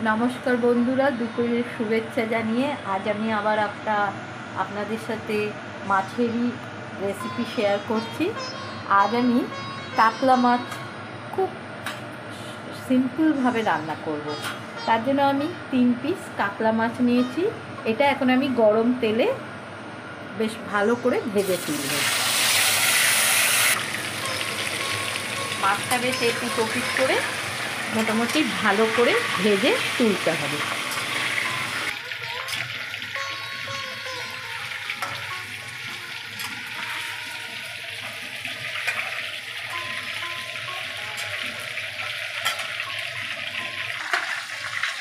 নমস্কার বন্ধুরা, দুপুরের শুভেচ্ছা জানিয়ে আজ আমি আবার আপনাদের সাথে মাছেরই রেসিপি শেয়ার করছি। আজ আমি কাতলা মাছ খুব সিম্পলভাবে রান্না করব। তার জন্য আমি 3 পিস কাতলা মাছ নিয়েছি। এটা এখন আমি গরম তেলে বেশ ভালো করে ভেজে তুলব। মাছটা বেশ একটু টপিট করে মোটামুটি ভালো করে ভেজে তুলতে হবে।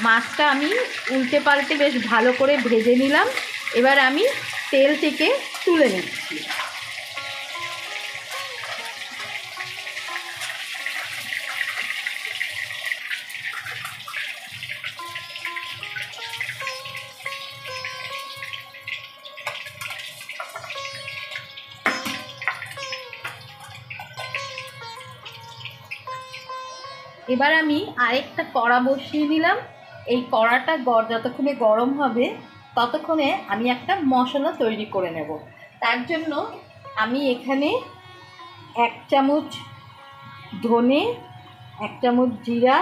মাছটা আমি উল্টে পাল্টে বেশ ভালো করে ভেজে নিলাম। এবার আমি তেল থেকে তুলে নিচ্ছি। এবার আমি আরেকটা কড়া বসিয়ে দিলাম। এই কড়াটা যতক্ষণে গরম হবে ততক্ষণে আমি একটা মশলা তৈরি করে নেব। তার জন্য আমি এখানে 1 চামচ ধনে, 1 চামচ জিরা,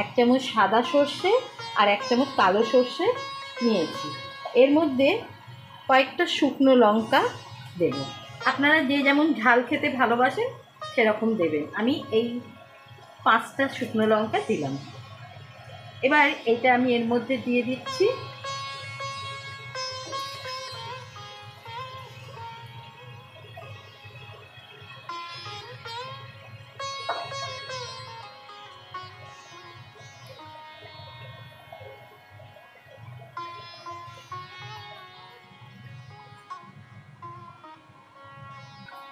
1 চামচ সাদা সর্ষে আর 1 চামচ কালো সর্ষে নিয়েছি। এর মধ্যে কয়েকটা শুকনো লঙ্কা দেব। আপনারা যে যেমন ঝাল খেতে ভালোবাসেন সেরকম দেবেন। আমি এই 5টা শুকনো লঙ্কা দিলাম। এবার এটা আমি এর মধ্যে দিয়ে দিচ্ছি।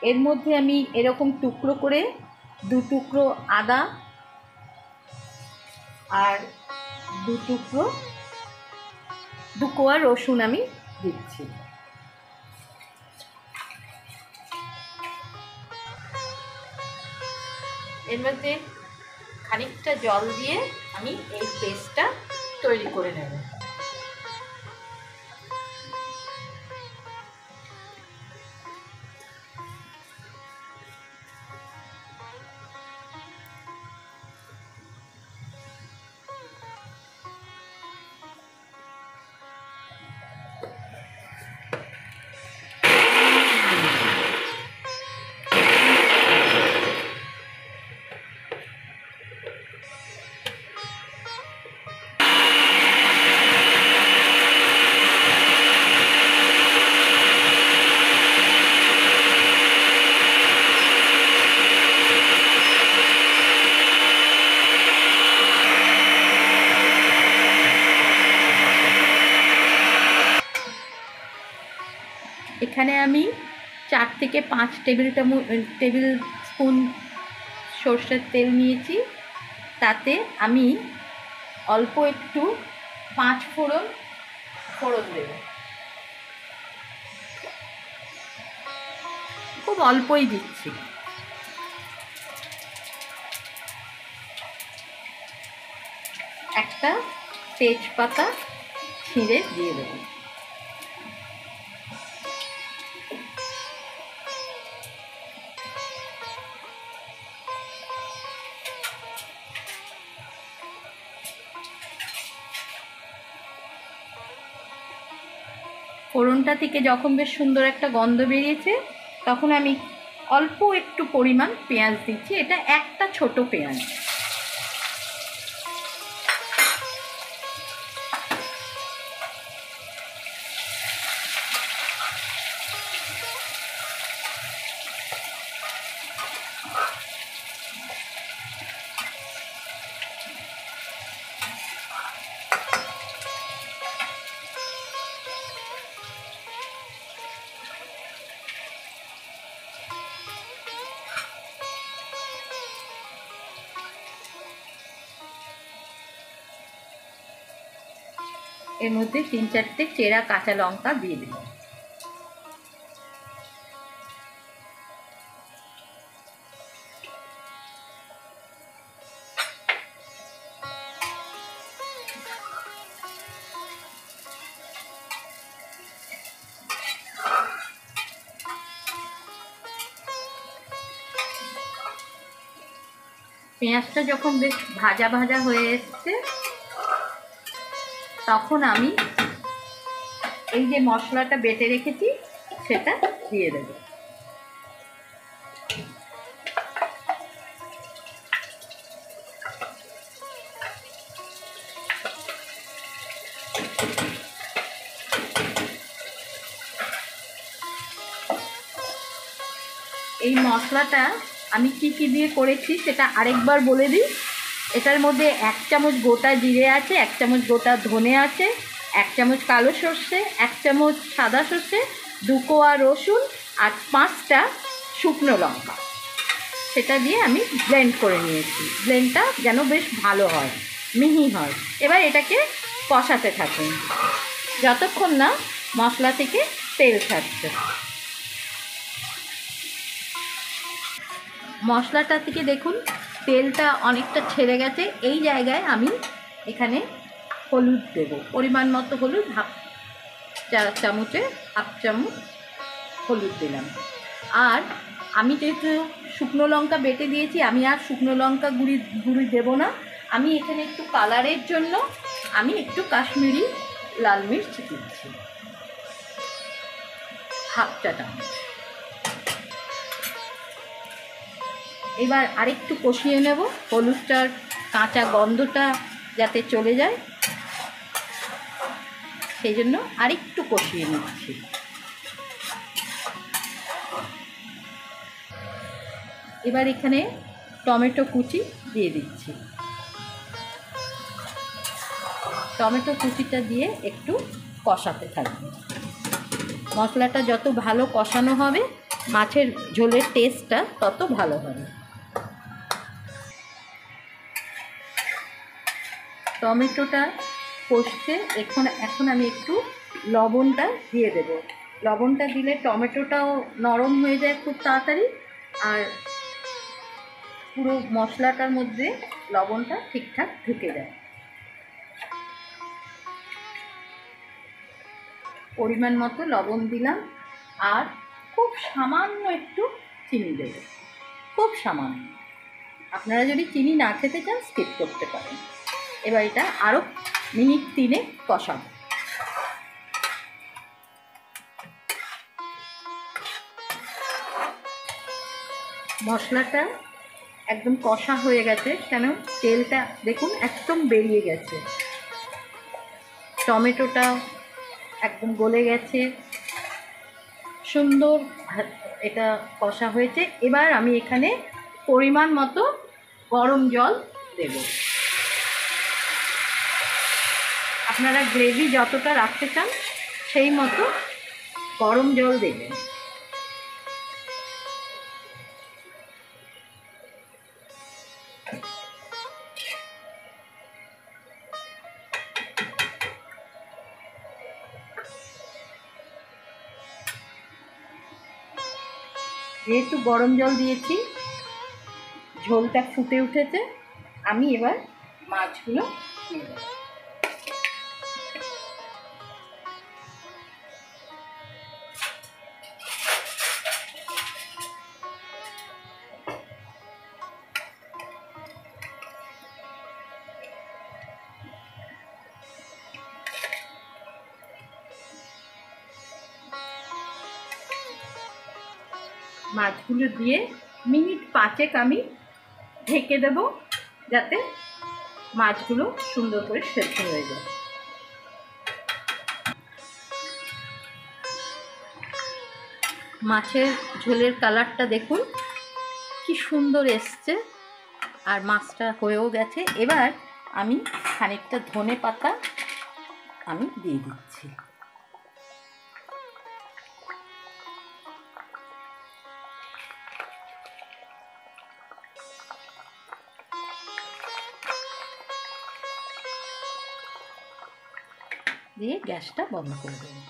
এর মধ্যে আমি এরকম টুকরো করে 2 টুকরো আদা আর 2 কোয়া রসুন আমি দিচ্ছি। এর মধ্যে খানিকটা জল দিয়ে আমি এই পেস্টটা তৈরি করে নেব। এখানে আমি 4 থেকে 5 টেবিল স্পুন সর্ষের তেল নিয়েছি। তাতে আমি অল্প একটু 5 ফোড়ন দেব। খুব অল্পই দিচ্ছি। একটা তেজপাতা ছিঁড়ে দিয়ে দেব। ফোড়নটা থেকে যখন বেশ সুন্দর একটা গন্ধ বেরিয়েছে তখন আমি অল্প একটু পরিমাণ পেঁয়াজ দিচ্ছি। এটা একটা ছোট পেঁয়াজ। এর মধ্যে 3-4টে চেরা কাঁচা লঙ্কা দিয়ে দিলাম। পেঁয়াজটা যখন বেশ ভাজা ভাজা হয়ে এসছে তখন আমি এই যে মশলাটা বেটে রেখেছি সেটা দিয়ে দেব। এই মশলাটা আমি কি কি দিয়ে করেছি সেটা আরেকবার বলে দিই। এটার মধ্যে 1 চামচ গোটা জিরে আছে, 1 চামচ গোটা ধনে আছে, 1 চামচ কালো সর্ষে, 1 চামচ সাদা সর্ষে, 2 কোয়া রসুন আর 5টা শুকনো লঙ্কা। সেটা দিয়ে আমি ব্লেন্ড করে নিয়েছি। ব্লেন্ডটা যেন বেশ ভালো হয়, মিহি হয়। এবার এটাকে কষাতে থাকুন যতক্ষণ না মশলা থেকে তেল ছাড়ছে। মশলাটা থেকে দেখুন তেলটা অনেকটা ছেড়ে গেছে। এই জায়গায় আমি এখানে হলুদ দেব, পরিমাণ মতো হলুদ, চামচে হাফ চামচ হলুদ দিলাম। আর আমি যেহেতু শুকনো লঙ্কা বেটে দিয়েছি, আমি আর শুকনো লঙ্কা গুঁড়ি দেব না। আমি এখানে একটু কালারের জন্য আমি একটু কাশ্মীরি লাল মির্চ দিচ্ছি, হাফ চা চামচ। এবার আরেকটু কষিয়ে নেব, হলুদটার কাঁচা গন্ধটা যাতে চলে যায় সেই জন্য আরেকটু কষিয়ে নিচ্ছি। এবার এখানে টমেটো কুচি দিয়ে দিচ্ছি। টমেটো কুচিটা দিয়ে একটু কষাতে থাকবে। মশলাটা যত ভালো কষানো হবে মাছের ঝোলের টেস্টটা তত ভালো হবে। টমেটোটা কষছে, এখন আমি একটু লবণটা দিয়ে দেব। লবণটা দিলে টমেটোটাও নরম হয়ে যায় খুব তাড়াতাড়ি, আর পুরো মশলাটার মধ্যে লবণটা ঠিকঠাক ঢুকে যায়। পরিমাণ মতো লবণ দিলাম, আর খুব সামান্য একটু চিনি দেব, খুব সামান্য। আপনারা যদি চিনি না খেতে চান স্কিপ করতে পারেন। এবার এটা আরও মিনিট 3 কষাবো। মশলাটা একদম কষা হয়ে গেছে, কেন তেলটা দেখুন একদম বেরিয়ে গেছে, টমেটোটা একদম গলে গেছে, সুন্দর এটা কষা হয়েছে। এবার আমি এখানে পরিমাণ মতো গরম জল দেব। আপনারা গ্রেভি যতটা রাখতে চান সেই মতো গরম জল দেবেন। যেহেতু গরম জল দিয়েছি, ঝোলটা ফুটে উঠেছে, আমি এবার মাছগুলো দিয়ে দেব। মাছগুলো দিয়ে মিনিট 5 আমি ঢেকে দেব, যাতে মাছগুলো সুন্দর করে সেদ্ধ হয়ে যায়। মাছের ঝোলের কালারটা দেখুন কি সুন্দর এসছে, আর মাছটা হয়েও গেছে। এবার আমি খানিকটা ধনে পাতা আমি দিয়ে দিচ্ছি। দিয়ে গ্যাসটা বন্ধ করে দেবো।